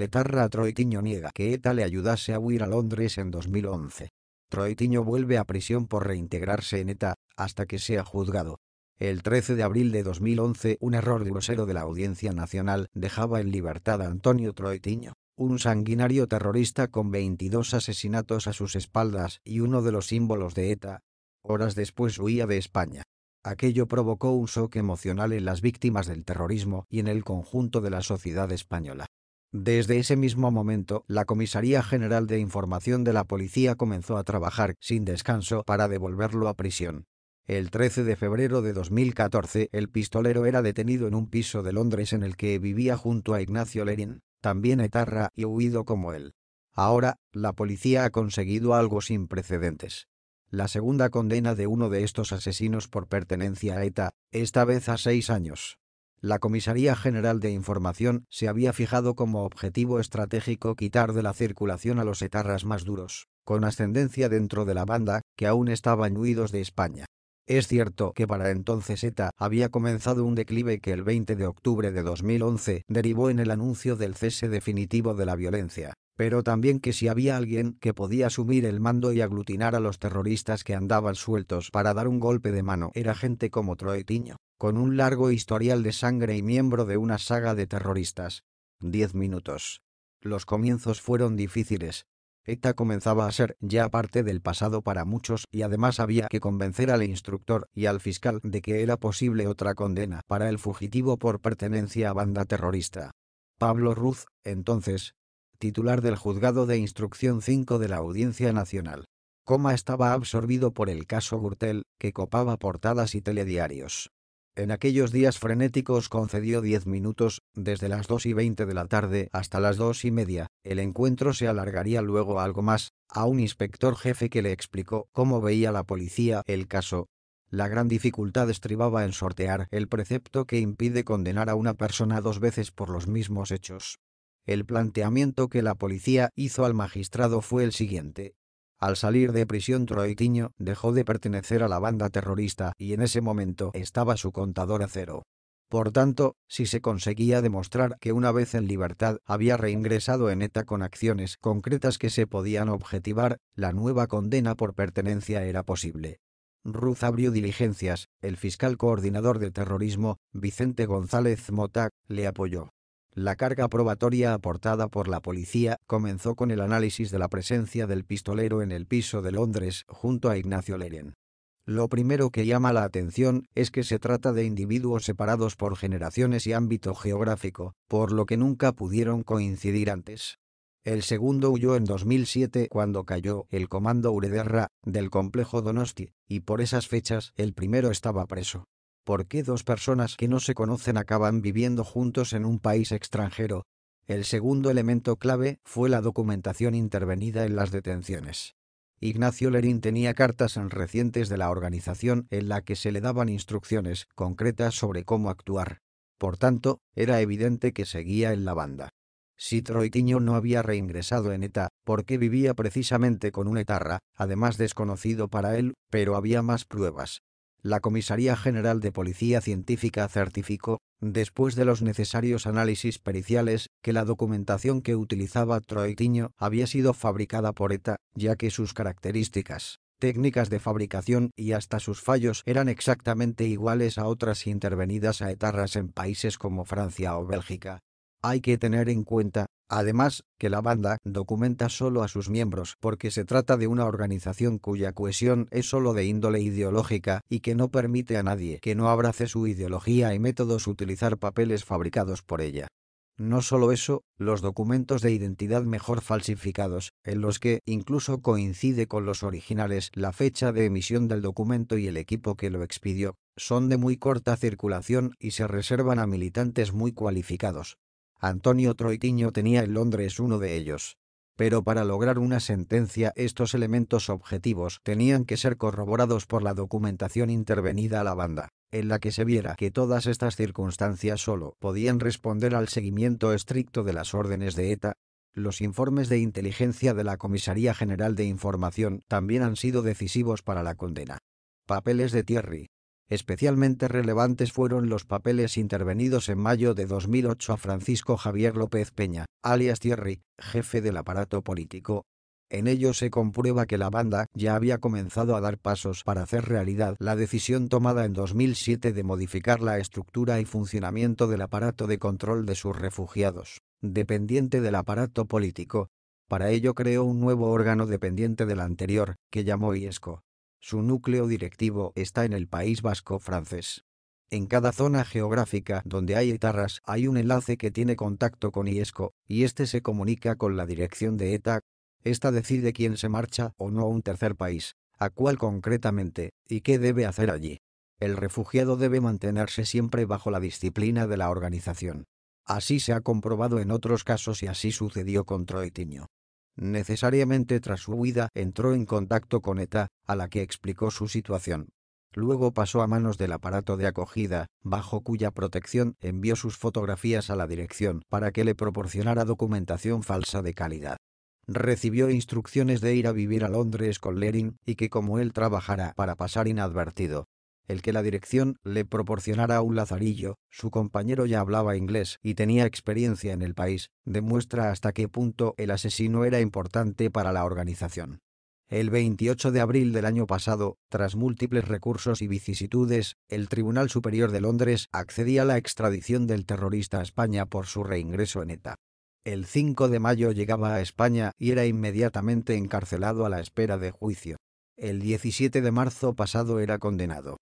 El etarra Troitiño niega que ETA le ayudase a huir a Londres en 2011. Troitiño vuelve a prisión por reintegrarse en ETA, hasta que sea juzgado. El 13 de abril de 2011, un error grosero de la Audiencia Nacional dejaba en libertad a Antonio Troitiño, un sanguinario terrorista con 22 asesinatos a sus espaldas y uno de los símbolos de ETA. Horas después huía de España. Aquello provocó un shock emocional en las víctimas del terrorismo y en el conjunto de la sociedad española. Desde ese mismo momento, la Comisaría General de Información de la Policía comenzó a trabajar sin descanso para devolverlo a prisión. El 13 de febrero de 2014, el pistolero era detenido en un piso de Londres en el que vivía junto a Ignacio Lerín, también etarra y huido como él. Ahora, la policía ha conseguido algo sin precedentes. La segunda condena de uno de estos asesinos por pertenencia a ETA, esta vez a 6 años. La Comisaría General de Información se había fijado como objetivo estratégico quitar de la circulación a los etarras más duros, con ascendencia dentro de la banda, que aún estaban huidos de España. Es cierto que para entonces ETA había comenzado un declive que el 20 de octubre de 2011 derivó en el anuncio del cese definitivo de la violencia, pero también que si había alguien que podía asumir el mando y aglutinar a los terroristas que andaban sueltos para dar un golpe de mano era gente como Troitiño, con un largo historial de sangre y miembro de una saga de terroristas. 10 minutos. Los comienzos fueron difíciles. ETA comenzaba a ser ya parte del pasado para muchos y además había que convencer al instructor y al fiscal de que era posible otra condena para el fugitivo por pertenencia a banda terrorista. Pablo Ruz, entonces titular del Juzgado de Instrucción 5 de la Audiencia Nacional, estaba absorbido por el caso Gürtel, que copaba portadas y telediarios. En aquellos días frenéticos concedió 10 minutos, desde las 2:20 de la tarde hasta las 2:30, el encuentro se alargaría luego algo más, a un inspector jefe que le explicó cómo veía la policía el caso. La gran dificultad estribaba en sortear el precepto que impide condenar a una persona 2 veces por los mismos hechos. El planteamiento que la policía hizo al magistrado fue el siguiente. Al salir de prisión Troitiño dejó de pertenecer a la banda terrorista y en ese momento estaba su contador a cero. Por tanto, si se conseguía demostrar que una vez en libertad había reingresado en ETA con acciones concretas que se podían objetivar, la nueva condena por pertenencia era posible. Ruz abrió diligencias, el fiscal coordinador de terrorismo, Vicente González Mota, le apoyó. La carga probatoria aportada por la policía comenzó con el análisis de la presencia del pistolero en el piso de Londres junto a Ignacio Lerín. Lo primero que llama la atención es que se trata de individuos separados por generaciones y ámbito geográfico, por lo que nunca pudieron coincidir antes. El segundo huyó en 2007 cuando cayó el comando Urederra del complejo Donosti, y por esas fechas el primero estaba preso. ¿Por qué 2 personas que no se conocen acaban viviendo juntos en un país extranjero? El segundo elemento clave fue la documentación intervenida en las detenciones. Ignacio Lerín tenía cartas recientes de la organización en la que se le daban instrucciones concretas sobre cómo actuar. Por tanto, era evidente que seguía en la banda. Si Troitiño no había reingresado en ETA, porque vivía precisamente con un etarra, además desconocido para él, pero había más pruebas. La Comisaría General de Policía Científica certificó, después de los necesarios análisis periciales, que la documentación que utilizaba Troitiño había sido fabricada por ETA, ya que sus características, técnicas de fabricación y hasta sus fallos eran exactamente iguales a otras intervenidas a etarras en países como Francia o Bélgica. Hay que tener en cuenta, además, que la banda documenta solo a sus miembros porque se trata de una organización cuya cohesión es solo de índole ideológica y que no permite a nadie que no abrace su ideología y métodos utilizar papeles fabricados por ella. No solo eso, los documentos de identidad mejor falsificados, en los que incluso coincide con los originales la fecha de emisión del documento y el equipo que lo expidió, son de muy corta circulación y se reservan a militantes muy cualificados. Antonio Troitiño tenía en Londres uno de ellos. Pero para lograr una sentencia estos elementos objetivos tenían que ser corroborados por la documentación intervenida a la banda, en la que se viera que todas estas circunstancias solo podían responder al seguimiento estricto de las órdenes de ETA. Los informes de inteligencia de la Comisaría General de Información también han sido decisivos para la condena. Papeles de Thierry. Especialmente relevantes fueron los papeles intervenidos en mayo de 2008 a Francisco Javier López Peña, alias Thierry, jefe del aparato político. En ello se comprueba que la banda ya había comenzado a dar pasos para hacer realidad la decisión tomada en 2007 de modificar la estructura y funcionamiento del aparato de control de sus refugiados, dependiente del aparato político. Para ello creó un nuevo órgano dependiente del anterior, que llamó IESCO. Su núcleo directivo está en el País Vasco francés. En cada zona geográfica donde hay etarras hay un enlace que tiene contacto con IESCO, y este se comunica con la dirección de ETA. Esta decide quién se marcha o no a un tercer país, a cuál concretamente, y qué debe hacer allí. El refugiado debe mantenerse siempre bajo la disciplina de la organización. Así se ha comprobado en otros casos y así sucedió con Troitiño. Necesariamente tras su huida entró en contacto con ETA, a la que explicó su situación. Luego pasó a manos del aparato de acogida, bajo cuya protección envió sus fotografías a la dirección para que le proporcionara documentación falsa de calidad. Recibió instrucciones de ir a vivir a Londres con Lerin y que como él trabajara para pasar inadvertido. El que la dirección le proporcionara un lazarillo, su compañero ya hablaba inglés y tenía experiencia en el país, demuestra hasta qué punto el asesino era importante para la organización. El 28 de abril del año pasado, tras múltiples recursos y vicisitudes, el Tribunal Superior de Londres accedía a la extradición del terrorista a España por su reingreso en ETA. El 5 de mayo llegaba a España y era inmediatamente encarcelado a la espera de juicio. El 17 de marzo pasado era condenado.